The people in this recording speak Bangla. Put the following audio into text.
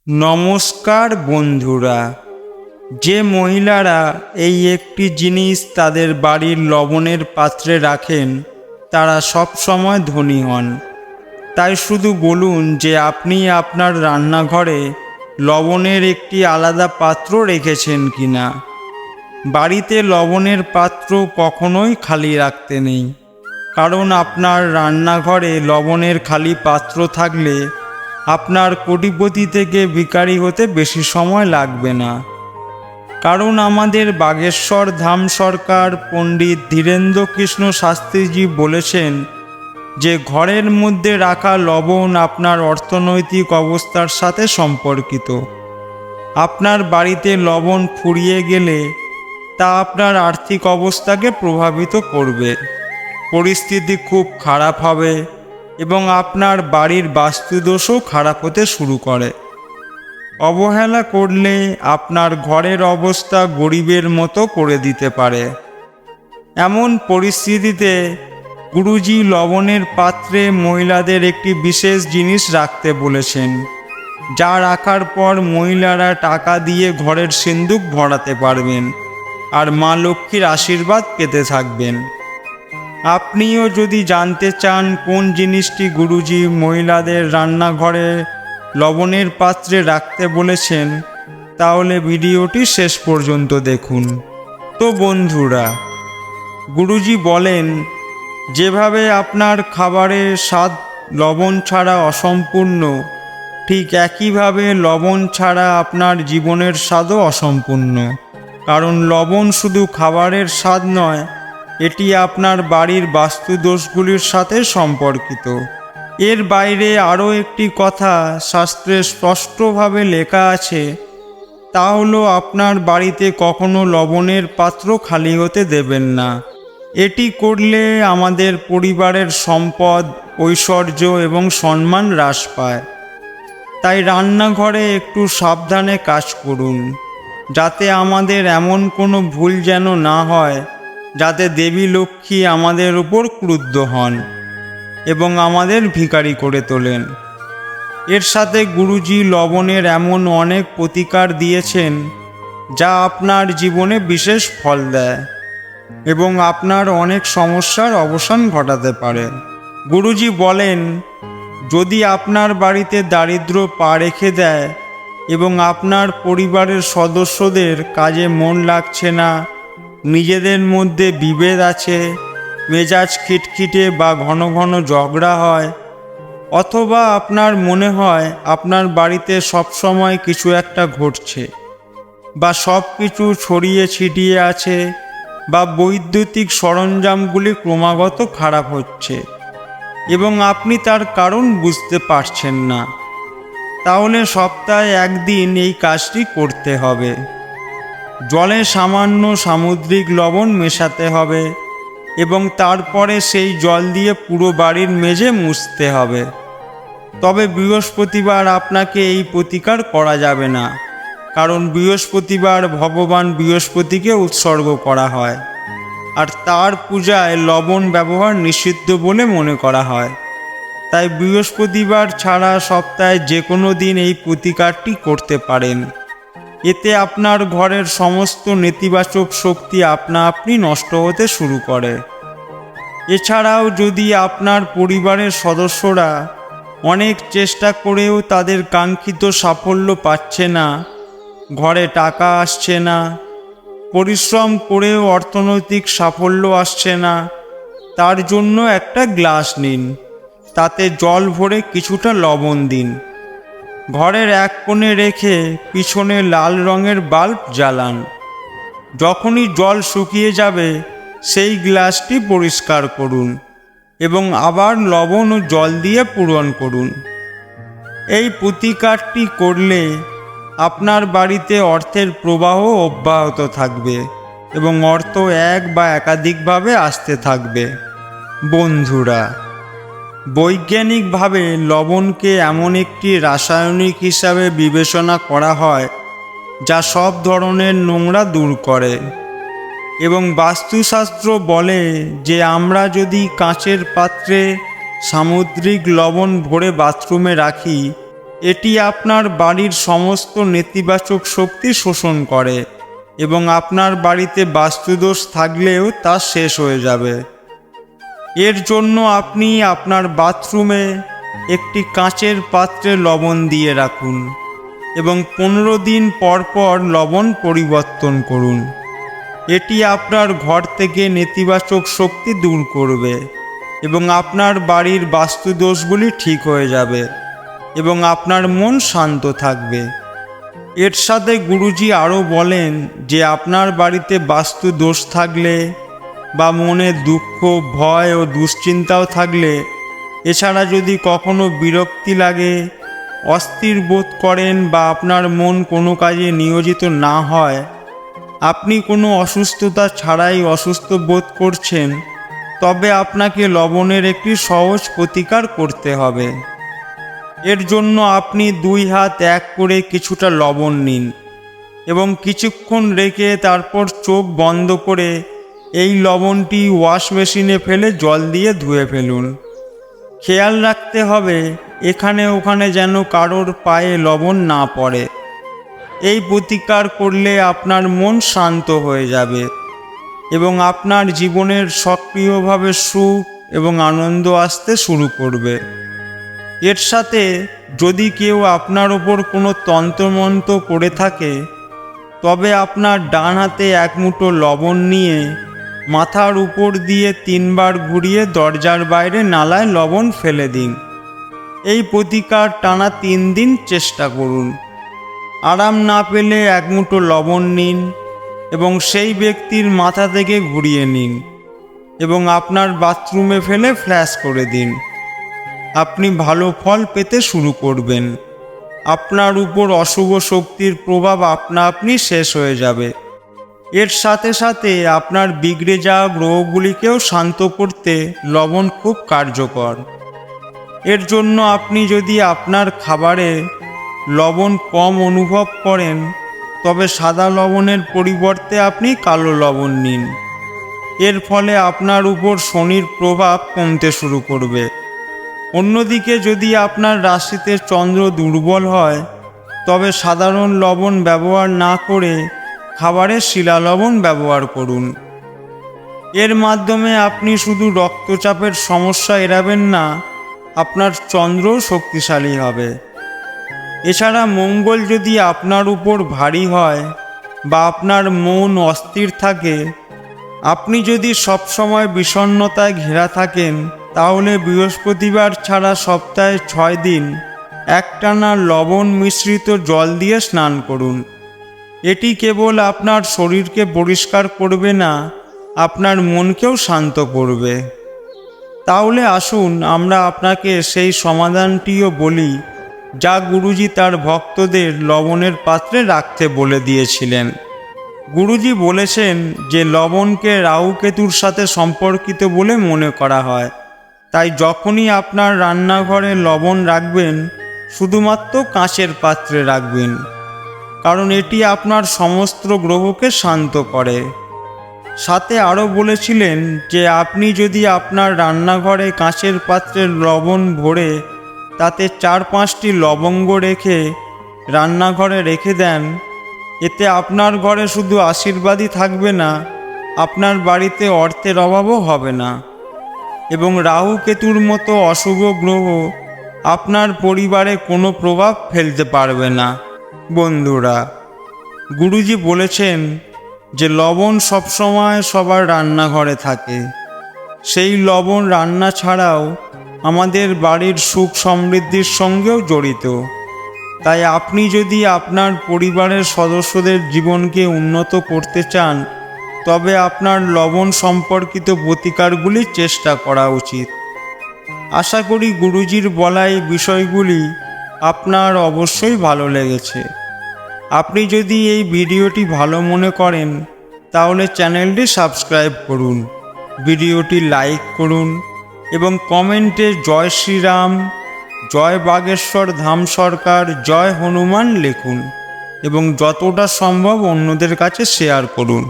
নমস্কার বন্ধুরা। যে মহিলারা এই একটি জিনিস তাদের বাড়ির লবণের পাত্রে রাখেন তারা সব সময় ধনী হন। তাই শুধু বলুন যে আপনি আপনার রান্নাঘরে লবণের একটি আলাদা পাত্র রেখেছেন কিনা। বাড়িতে লবণের পাত্র কখনোই খালি রাখতে নেই, কারণ আপনার রান্নাঘরে লবণের খালি পাত্র থাকলে আপনার কোটিপতি থেকে ভিখারি হতে বেশি সময় লাগবে না। কারণ আমাদের বাগেশ্বর ধাম সরকার পণ্ডিত ধীরেন্দ্র কৃষ্ণ শাস্ত্রীজি বলেছেন যে ঘরের মধ্যে রাখা লবণ আপনার অর্থনৈতিক অবস্থার সাথে সম্পর্কিত। আপনার বাড়িতে লবণ ফুরিয়ে গেলে তা আপনার আর্থিক অবস্থাকে প্রভাবিত করবে, পরিস্থিতি খুব খারাপ হবে এবং আপনার বাড়ির বাস্তুদোষও খারাপ হতে শুরু করে। অবহেলা করলে আপনার ঘরের অবস্থা গরিবের মতো করে দিতে পারে। এমন পরিস্থিতিতে গুরুজি লবণের পাত্রে মহিলাদের একটি বিশেষ জিনিস রাখতে বলেছেন, যা রাখার পর মহিলারা টাকা দিয়ে ঘরের সিন্দুক ভরাতে পারবেন আর মা লক্ষ্মীর আশীর্বাদ পেতে থাকবেন। আপনিও যদি জানতে চান কোন জিনিসটি গুরুজি মহিলাদের রান্নাঘরে লবণের পাত্রে রাখতে বলেছেন, তাহলে ভিডিওটি শেষ পর্যন্ত দেখুন। তো বন্ধুরা, গুরুজি বলেন, যেভাবে আপনার খাবারের স্বাদ লবণ ছাড়া অসম্পূর্ণ, ঠিক একইভাবে লবণ ছাড়া আপনার জীবনের স্বাদও অসম্পূর্ণ। কারণ লবণ শুধু খাবারের স্বাদ নয়, এটি আপনার বাড়ির বাস্তুদোষগুলির সাথে সম্পর্কিত। এর বাইরে আরও একটি কথা শাস্ত্রে স্পষ্টভাবে লেখা আছে, তা হলো আপনার বাড়িতে কখনো লবণের পাত্র খালি হতে দেবেন না। এটি করলে আমাদের পরিবারের সম্পদ, ঐশ্বর্য এবং সম্মান হ্রাস পায়। তাই রান্নাঘরে একটু সাবধানে কাজ করুন, যাতে আমাদের এমন কোনো ভুল যেন না হয় যাতে দেবী লক্ষ্মী আমাদের উপর ক্রুদ্ধ হন এবং আমাদের ভিখারি করে তোলেন। এর সাথে গুরুজি লবণের এমন অনেক প্রতিকার দিয়েছেন যা আপনার জীবনে বিশেষ ফল দেয় এবং আপনার অনেক সমস্যার অবসান ঘটাতে পারে। গুরুজি বলেন, যদি আপনার বাড়িতে দারিদ্র পা রেখে দেয় এবং আপনার পরিবারের সদস্যদের কাজে মন লাগছে না, নিজেদের মধ্যে বিভেদ আছে, মেজাজ খিটখিটে বা ঘন ঘন ঝগড়া হয়, অথবা আপনার মনে হয় আপনার বাড়িতে সবসময় কিছু একটা ঘটছে, বা সব কিছু ছড়িয়ে ছিটিয়ে আছে, বা বৈদ্যুতিক সরঞ্জামগুলি ক্রমাগত খারাপ হচ্ছে এবং আপনি তার কারণ বুঝতে পারছেন না, তাহলে সপ্তাহে একদিন এই কাজটি করতে হবে। জলে সামান্য সামুদ্রিক লবণ মেশাতে হবে এবং তারপরে সেই জল দিয়ে পুরো বাড়ির মেঝে মুছতে হবে। তবে বৃহস্পতিবার আপনাকে এই প্রতিকার করা যাবে না, কারণ বৃহস্পতিবার ভগবান বৃহস্পতিকে উৎসর্গ করা হয় আর তার পূজায় লবণ ব্যবহার নিষিদ্ধ বলে মনে করা হয়। তাই বৃহস্পতিবার ছাড়া সপ্তাহে যে কোনো দিন এই প্রতিকারটি করতে পারেন। এতে আপনার ঘরের সমস্ত নেতিবাচক শক্তি আপনা আপনি নষ্ট হতে শুরু করে। এছাড়াও যদি আপনার পরিবারের সদস্যরা অনেক চেষ্টা করেও তাদের কাঙ্ক্ষিত সাফল্য পাচ্ছে না, ঘরে টাকা আসছে না, পরিশ্রম করেও অর্থনৈতিক সাফল্য আসছে না, তার জন্য একটা গ্লাস নিন, তাতে জল ভরে কিছুটা লবণ দিন, ঘরের এক কোণে রেখে পিছনে লাল রঙের বাল্ব জ্বালান। যখনই জল শুকিয়ে যাবে সেই গ্লাসটি পরিষ্কার করুন এবং আবার লবণ ও জল দিয়ে পূরণ করুন। এই প্রতিকারটি করলে আপনার বাড়িতে অর্থের প্রবাহ অব্যাহত থাকবে এবং অর্থ এক বা একাধিকভাবে আসতে থাকবে। বন্ধুরা, বৈজ্ঞানিকভাবে লবণকে এমন একটি রাসায়নিক হিসাবে বিবেচনা করা হয় যা সব ধরনের নোংরা দূর করে এবং বাস্তুশাস্ত্র বলে যে আমরা যদি কাঁচের পাত্রে সামুদ্রিক লবণ ভরে বাথরুমে রাখি এটি আপনার বাড়ির সমস্ত নেতিবাচক শক্তি শোষণ করে এবং আপনার বাড়িতে বাস্তুদোষ থাকলেও তা শেষ হয়ে যাবে। এর জন্য আপনি আপনার বাথরুমে একটি কাঁচের পাত্রে লবণ দিয়ে রাখুন এবং 15 দিন পর পর লবণ পরিবর্তন করুন। এটি আপনার ঘর থেকে নেতিবাচক শক্তি দূর করবে এবং আপনার বাড়ির বাস্তুদোষগুলি ঠিক হয়ে যাবে এবং আপনার মন শান্ত থাকবে। এর সাথে গুরুজি আরও বলেন যে আপনার বাড়িতে বাস্তু দোষ থাকলে বা মনে দুঃখ, ভয় ও দুশ্চিন্তাও থাকলে, এছাড়া যদি কখনো বিরক্তি লাগে, অস্থির বোধ করেন বা আপনার মন কোনো কাজে নিয়োজিত না হয়, আপনি কোনো অসুস্থতা ছাড়াই অসুস্থ বোধ করছেন, তবে আপনাকে লবণের একটি সহজ প্রতিকার করতে হবে। এর জন্য আপনি 2 হাত এক করে কিছুটা লবণ নিন এবং কিছুক্ষণ রেখে তারপর চোখ বন্ধ করে এই লবণটি ওয়াশ মেশিনে ফেলে জল দিয়ে ধুয়ে ফেলুন। খেয়াল রাখতে হবে এখানে ওখানে যেন কারোর পায়ে লবণ না পড়ে। এই প্রতিকার করলে আপনার মন শান্ত হয়ে যাবে এবং আপনার জীবনের সক্রিয়ভাবে সুখ এবং আনন্দ আসতে শুরু করবে। এর সাথে যদি কেউ আপনার ওপর কোনো তন্ত্রমন্ত্র করে থাকে, তবে আপনার ডান হাতে 1 মুঠো লবণ নিয়ে মাথার উপর দিয়ে 3 বার ঘুরিয়ে দরজার বাইরে নালায় লবণ ফেলে দিন। এই প্রতিকার টানা 3 দিন চেষ্টা করুন। আরাম না পেলে 1 মুঠো লবণ নিন এবং সেই ব্যক্তির মাথা থেকে ঘুরিয়ে নিন এবং আপনার বাথরুমে ফেলে ফ্ল্যাশ করে দিন। আপনি ভালো ফল পেতে শুরু করবেন। আপনার উপর অশুভ শক্তির প্রভাব আপনা আপনি শেষ হয়ে যাবে। এর সাথে সাথে আপনার বিগড়ে যাওয়া গ্রহগুলিকেও শান্ত করতে লবণ খুব কার্যকর। এর জন্য আপনি যদি আপনার খাবারে লবণ কম অনুভব করেন, তবে সাদা লবণের পরিবর্তে আপনি কালো লবণ নিন। এর ফলে আপনার উপর শনির প্রভাব কমতে শুরু করবে। অন্যদিকে যদি আপনার রাশিতে চন্দ্র দুর্বল হয়, তবে সাধারণ লবণ ব্যবহার না করে খাবারে শিলা লবণ ব্যবহার করুন। এর মাধ্যমে আপনি শুধু রক্তচাপের সমস্যা এড়াবেন না, আপনার চন্দ্রও শক্তিশালী হবে। এছাড়া মঙ্গল যদি আপনার উপর ভারী হয় বা আপনার মন অস্থির থাকে, আপনি যদি সবসময় বিষণ্ণতায় ঘেরা থাকেন, তাহলে বৃহস্পতিবার ছাড়া সপ্তাহে 6 দিন একটানা লবণ মিশ্রিত জল দিয়ে স্নান করুন। এটি কেবল আপনার শরীরকে পরিষ্কার করবে না, আপনার মনকেও শান্ত করবে। তাহলে আসুন আমরা আপনাকে সেই সমাধানটিও বলি যা গুরুজি তার ভক্তদের লবণের পাত্রে রাখতে বলে দিয়েছিলেন। গুরুজি বলেছেন যে লবণকে রাহু কেতুর সাথে সম্পর্কিত বলে মনে করা হয়, তাই যখনই আপনার রান্নাঘরে লবণ রাখবেন, শুধুমাত্র কাঁচের পাত্রে রাখবেন, কারণ এটি আপনার সমস্ত গ্রহকে শান্ত করে। সাথে আরও বলেছিলেন যে আপনি যদি আপনার রান্নাঘরে কাঁচের পাত্রে লবণ ভরে তাতে 4-5টি লবঙ্গ রেখে রান্নাঘরে রেখে দেন, এতে আপনার ঘরে শুধু আশীর্বাদই থাকবে না, আপনার বাড়িতে অর্থের অভাবও হবে না এবং রাহু কেতুর মতো অশুভ গ্রহ আপনার পরিবারে কোনো প্রভাব ফেলতে পারবে না। বন্ধুরা, গুরুজি বলেছেন যে লবণ সবসময় সবার রান্নাঘরে থাকে। সেই লবণ রান্না ছাড়াও আমাদের বাড়ির সুখ সমৃদ্ধির সঙ্গেও জড়িত। তাই আপনি যদি আপনার পরিবারের সদস্যদের জীবনকে উন্নত করতে চান, তবে আপনার লবণ সম্পর্কিত প্রতিকারগুলি চেষ্টা করা উচিত। আশা করি গুরুজির বলা এই বিষয়গুলি আপনার অবশ্যই ভালো লেগেছে। আপনি যদি এই ভিডিওটি ভালো মনে করেন, তাহলে চ্যানেলটি সাবস্ক্রাইব করুন, ভিডিওটি লাইক করুন এবং কমেন্টে জয় শ্রীরাম, জয় বাগেশ্বর ধাম সরকার, জয় হনুমান লিখুন এবং যতটা সম্ভব অন্যদের কাছে শেয়ার করুন।